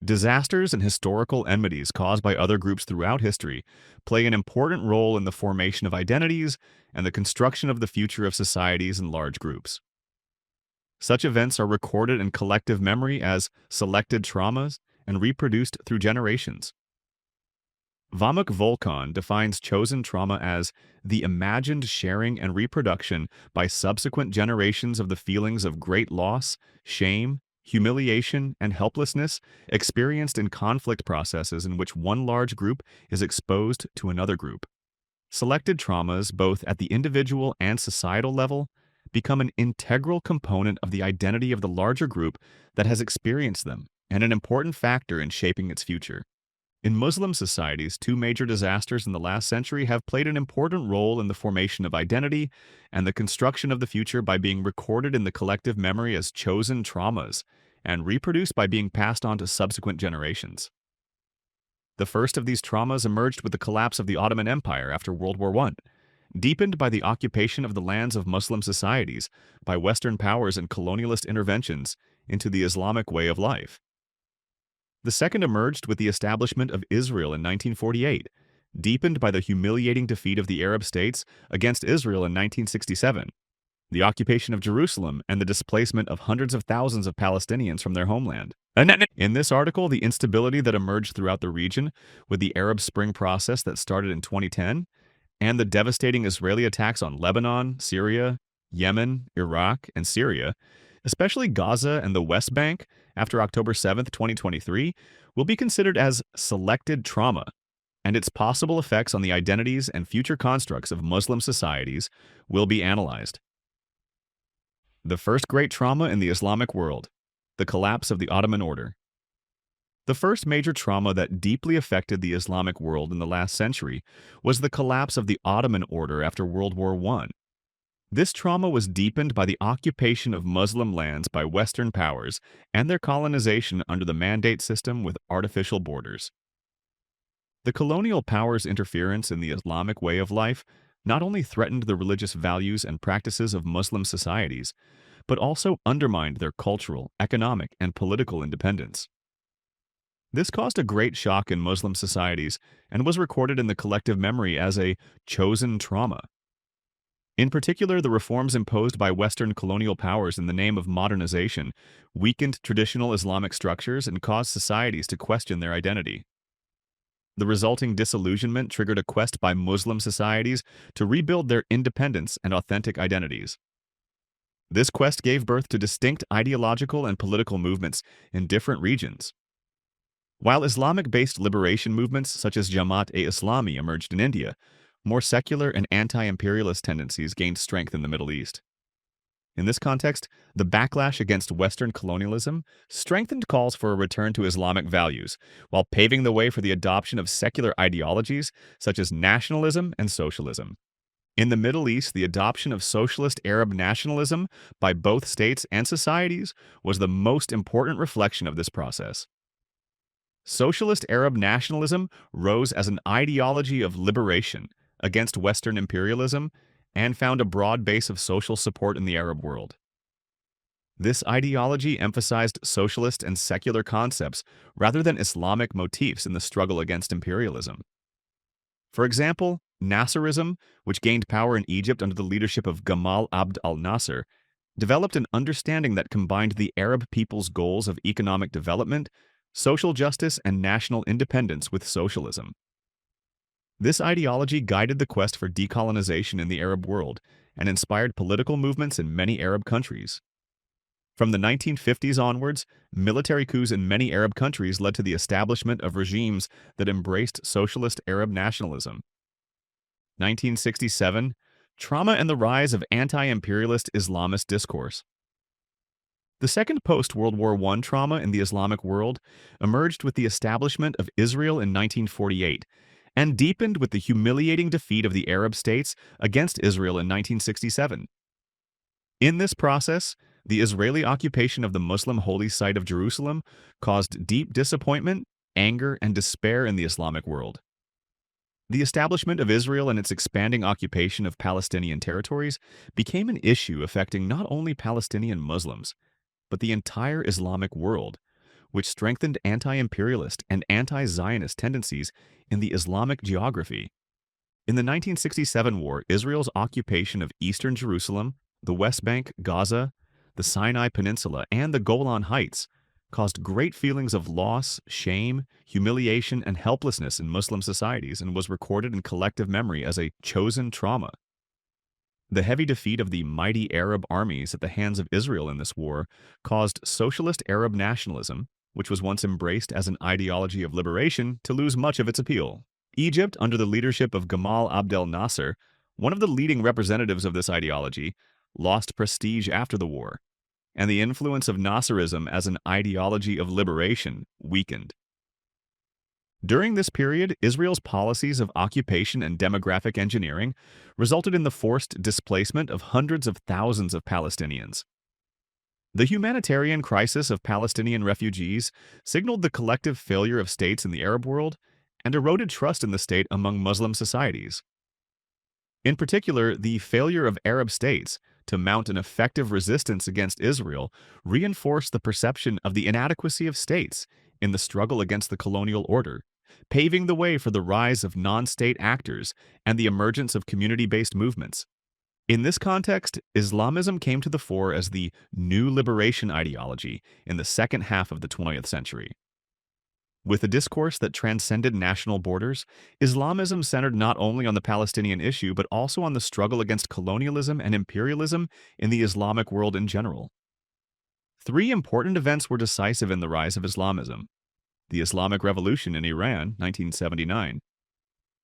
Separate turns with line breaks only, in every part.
Disasters and historical enmities caused by other groups throughout history play an important role in the formation of identities and the construction of the future of societies and large groups. Such events are recorded in collective memory as selected traumas and reproduced through generations. Vamık Volkan defines chosen trauma as the imagined sharing and reproduction by subsequent generations of the feelings of great loss, shame, humiliation, and helplessness experienced in conflict processes in which one large group is exposed to another group. Selected traumas, both at the individual and societal level, become an integral component of the identity of the larger group that has experienced them and an important factor in shaping its future. In Muslim societies, two major disasters in the last century have played an important role in the formation of identity and the construction of the future by being recorded in the collective memory as chosen traumas and reproduced by being passed on to subsequent generations. The first of these traumas emerged with the collapse of the Ottoman Empire after World War I, deepened by the occupation of the lands of Muslim societies by Western powers and colonialist interventions into the Islamic way of life. The second emerged with the establishment of Israel in 1948, deepened by the humiliating defeat of the Arab states against Israel in 1967, the occupation of Jerusalem, and the displacement of hundreds of thousands of Palestinians from their homeland. In this article, the instability that emerged throughout the region with the Arab Spring process that started in 2010, and the devastating Israeli attacks on Lebanon, Syria, Yemen, Iraq, and Syria, especially Gaza and the West Bank, after October 7, 2023, will be considered as selected trauma, and its possible effects on the identities and future constructs of Muslim societies will be analyzed. The first great trauma in the Islamic world, the collapse of the Ottoman order. The first major trauma that deeply affected the Islamic world in the last century was the collapse of the Ottoman order after World War I. This trauma was deepened by the occupation of Muslim lands by Western powers and their colonization under the mandate system with artificial borders. The colonial powers' interference in the Islamic way of life not only threatened the religious values and practices of Muslim societies, but also undermined their cultural, economic, and political independence. This caused a great shock in Muslim societies and was recorded in the collective memory as a chosen trauma. In particular, the reforms imposed by Western colonial powers in the name of modernization weakened traditional Islamic structures and caused societies to question their identity. The resulting disillusionment triggered a quest by Muslim societies to rebuild their independence and authentic identities. This quest gave birth to distinct ideological and political movements in different regions. While Islamic-based liberation movements such as Jamaat-e-Islami emerged in India, more secular and anti-imperialist tendencies gained strength in the Middle East. In this context, the backlash against Western colonialism strengthened calls for a return to Islamic values, while paving the way for the adoption of secular ideologies such as nationalism and socialism. In the Middle East, the adoption of socialist Arab nationalism by both states and societies was the most important reflection of this process. Socialist Arab nationalism rose as an ideology of liberation against Western imperialism and found a broad base of social support in the Arab world. This ideology emphasized socialist and secular concepts rather than Islamic motifs in the struggle against imperialism. For example, Nasserism, which gained power in Egypt under the leadership of Gamal Abd al-Nasser, developed an understanding that combined the Arab people's goals of economic development, social justice, and national independence with socialism. This ideology guided the quest for decolonization in the Arab world and inspired political movements in many Arab countries. From the 1950s onwards, military coups in many Arab countries led to the establishment of regimes that embraced socialist Arab nationalism. 1967, trauma and the rise of anti-imperialist Islamist discourse. The second post-World War I trauma in the Islamic world emerged with the establishment of Israel in 1948 and deepened with the humiliating defeat of the Arab states against Israel in 1967. In this process, the Israeli occupation of the Muslim holy site of Jerusalem caused deep disappointment, anger, and despair in the Islamic world. The establishment of Israel and its expanding occupation of Palestinian territories became an issue affecting not only Palestinian Muslims, but the entire Islamic world, which strengthened anti-imperialist and anti-Zionist tendencies in the Islamic geography. In the 1967 war, Israel's occupation of eastern Jerusalem, the West Bank, Gaza, the Sinai Peninsula, and the Golan Heights caused great feelings of loss, shame, humiliation, and helplessness in Muslim societies and was recorded in collective memory as a chosen trauma. The heavy defeat of the mighty Arab armies at the hands of Israel in this war caused socialist Arab nationalism, which was once embraced as an ideology of liberation, to lose much of its appeal. Egypt, under the leadership of Gamal Abdel Nasser, one of the leading representatives of this ideology, lost prestige after the war, and the influence of Nasserism as an ideology of liberation weakened. During this period, Israel's policies of occupation and demographic engineering resulted in the forced displacement of hundreds of thousands of Palestinians. The humanitarian crisis of Palestinian refugees signaled the collective failure of states in the Arab world and eroded trust in the state among Muslim societies. In particular, the failure of Arab states to mount an effective resistance against Israel reinforced the perception of the inadequacy of states in the struggle against the colonial order, paving the way for the rise of non-state actors and the emergence of community-based movements. In this context, Islamism came to the fore as the new liberation ideology in the second half of the 20th century. With a discourse that transcended national borders, Islamism centered not only on the Palestinian issue but also on the struggle against colonialism and imperialism in the Islamic world in general. Three important events were decisive in the rise of Islamism: the Islamic Revolution in Iran, 1979,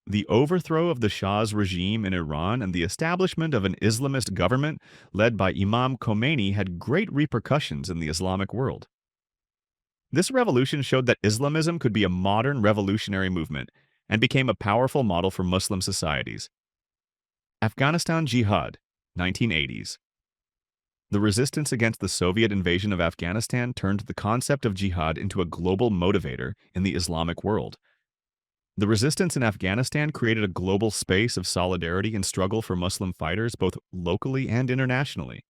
the overthrow of the Shah's regime in Iran, and the establishment of an Islamist government led by Imam Khomeini had great repercussions in the Islamic world. This revolution showed that Islamism could be a modern revolutionary movement and became a powerful model for Muslim societies. Afghanistan Jihad, 1980s. The resistance against the Soviet invasion of Afghanistan turned the concept of jihad into a global motivator in the Islamic world. The resistance in Afghanistan created a global space of solidarity and struggle for Muslim fighters both locally and internationally.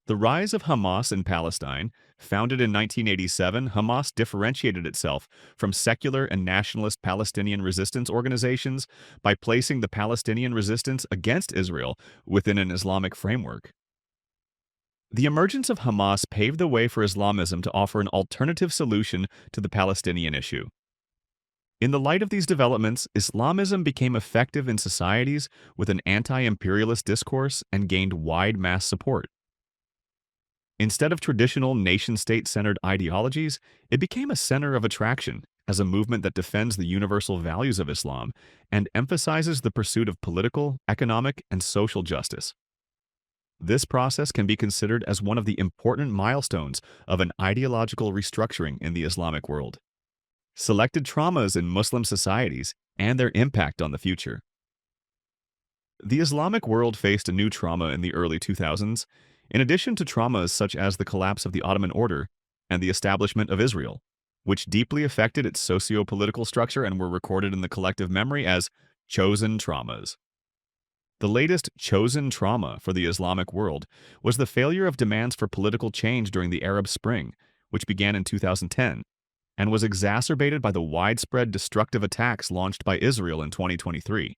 The rise of Hamas in Palestine, founded in 1987, Hamas differentiated itself from secular and nationalist Palestinian resistance organizations by placing the Palestinian resistance against Israel within an Islamic framework. The emergence of Hamas paved the way for Islamism to offer an alternative solution to the Palestinian issue. In the light of these developments, Islamism became effective in societies with an anti-imperialist discourse and gained wide mass support. Instead of traditional nation-state-centered ideologies, it became a center of attraction as a movement that defends the universal values of Islam and emphasizes the pursuit of political, economic, and social justice. This process can be considered as one of the important milestones of an ideological restructuring in the Islamic world. Selected traumas in Muslim societies and their impact on the future. The Islamic world faced a new trauma in the early 2000s, in addition to traumas such as the collapse of the Ottoman order and the establishment of Israel, which deeply affected its socio-political structure and were recorded in the collective memory as chosen traumas. The latest chosen trauma for the Islamic world was the failure of demands for political change during the Arab Spring, which began in 2010, and was exacerbated by the widespread destructive attacks launched by Israel in 2023.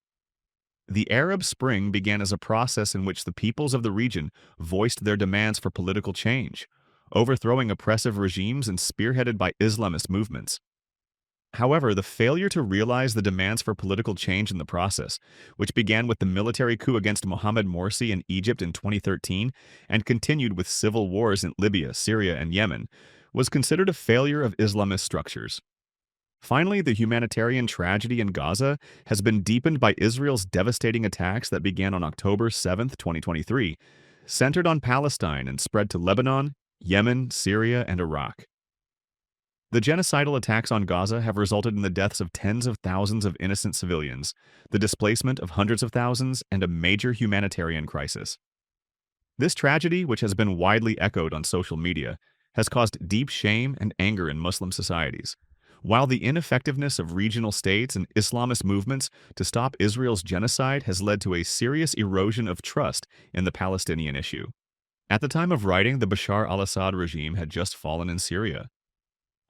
The Arab Spring began as a process in which the peoples of the region voiced their demands for political change, overthrowing oppressive regimes and spearheaded by Islamist movements. However, the failure to realize the demands for political change in the process, which began with the military coup against Mohamed Morsi in Egypt in 2013 and continued with civil wars in Libya, Syria, and Yemen, was considered a failure of Islamist structures. Finally, the humanitarian tragedy in Gaza has been deepened by Israel's devastating attacks that began on October 7, 2023, centered on Palestine and spread to Lebanon, Yemen, Syria, and Iraq. The genocidal attacks on Gaza have resulted in the deaths of tens of thousands of innocent civilians, the displacement of hundreds of thousands, and a major humanitarian crisis. This tragedy, which has been widely echoed on social media, has caused deep shame and anger in Muslim societies, while the ineffectiveness of regional states and Islamist movements to stop Israel's genocide has led to a serious erosion of trust in the Palestinian issue. At the time of writing, the Bashar al-Assad regime had just fallen in Syria.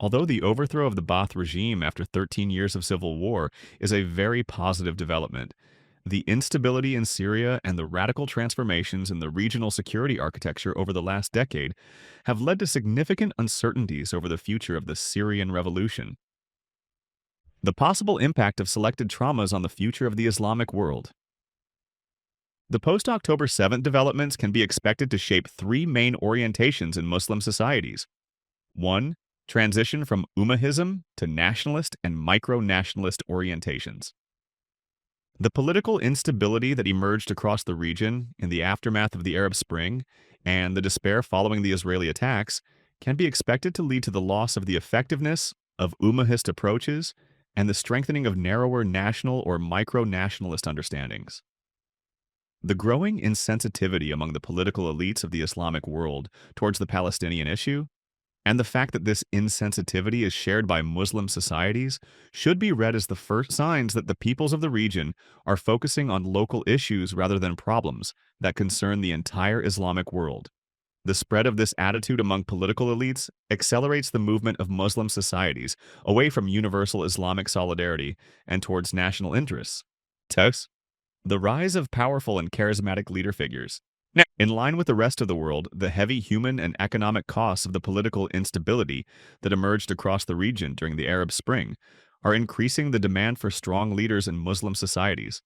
Although the overthrow of the Ba'ath regime after 13 years of civil war is a very positive development, the instability in Syria and the radical transformations in the regional security architecture over the last decade have led to significant uncertainties over the future of the Syrian revolution. The possible impact of selected traumas on the future of the Islamic world. The post-October 7th developments can be expected to shape three main orientations in Muslim societies. 1. Transition from Ummahism to nationalist and micro-nationalist orientations. The political instability that emerged across the region in the aftermath of the Arab Spring and the despair following the Israeli attacks can be expected to lead to the loss of the effectiveness of Ummahist approaches and the strengthening of narrower national or micro-nationalist understandings. The growing insensitivity among the political elites of the Islamic world towards the Palestinian issue, and the fact that this insensitivity is shared by Muslim societies, should be read as the first signs that the peoples of the region are focusing on local issues rather than problems that concern the entire Islamic world. The spread of this attitude among political elites accelerates the movement of Muslim societies away from universal Islamic solidarity and towards national interests. Thus, the rise of powerful and charismatic leader figures. Now, in line with the rest of the world, the heavy human and economic costs of the political instability that emerged across the region during the Arab Spring are increasing the demand for strong leaders in Muslim societies.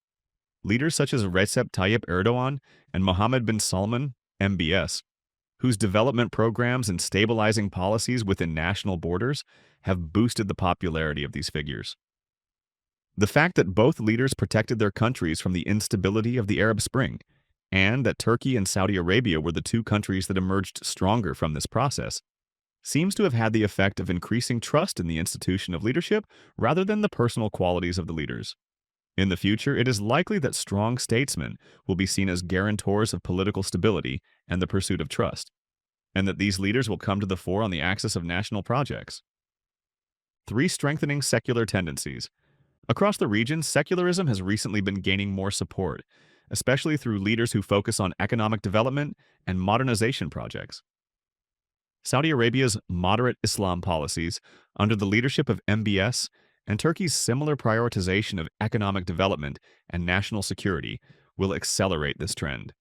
Leaders such as Recep Tayyip Erdogan and Mohammed bin Salman, MBS, whose development programs and stabilizing policies within national borders have boosted the popularity of these figures. The fact that both leaders protected their countries from the instability of the Arab Spring, and that Turkey and Saudi Arabia were the two countries that emerged stronger from this process, seems to have had the effect of increasing trust in the institution of leadership rather than the personal qualities of the leaders. In the future, it is likely that strong statesmen will be seen as guarantors of political stability and the pursuit of trust, and that these leaders will come to the fore on the axis of national projects. 3. Strengthening secular tendencies. Across the region, secularism has recently been gaining more support, especially through leaders who focus on economic development and modernization projects. Saudi Arabia's moderate Islam policies, under the leadership of MBS, and Turkey's similar prioritization of economic development and national security will accelerate this trend.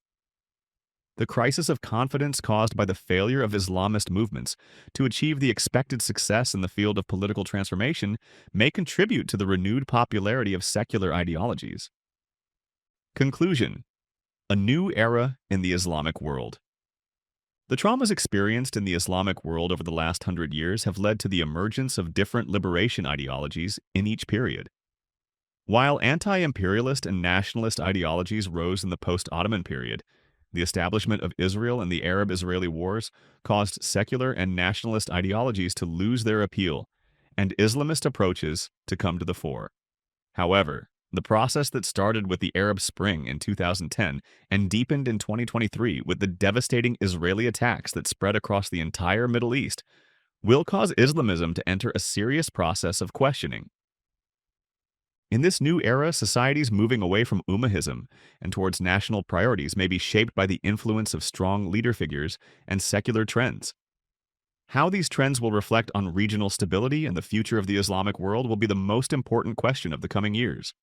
The crisis of confidence caused by the failure of Islamist movements to achieve the expected success in the field of political transformation may contribute to the renewed popularity of secular ideologies. Conclusion: a new era in the Islamic world. The traumas experienced in the Islamic world over the last 100 years have led to the emergence of different liberation ideologies in each period. While anti-imperialist and nationalist ideologies rose in the post-Ottoman period, the establishment of Israel and the Arab-Israeli wars caused secular and nationalist ideologies to lose their appeal and Islamist approaches to come to the fore. However, the process that started with the Arab Spring in 2010 and deepened in 2023 with the devastating Israeli attacks that spread across the entire Middle East will cause Islamism to enter a serious process of questioning. In this new era, societies moving away from Ummahism and towards national priorities may be shaped by the influence of strong leader figures and secular trends. How these trends will reflect on regional stability and the future of the Islamic world will be the most important question of the coming years.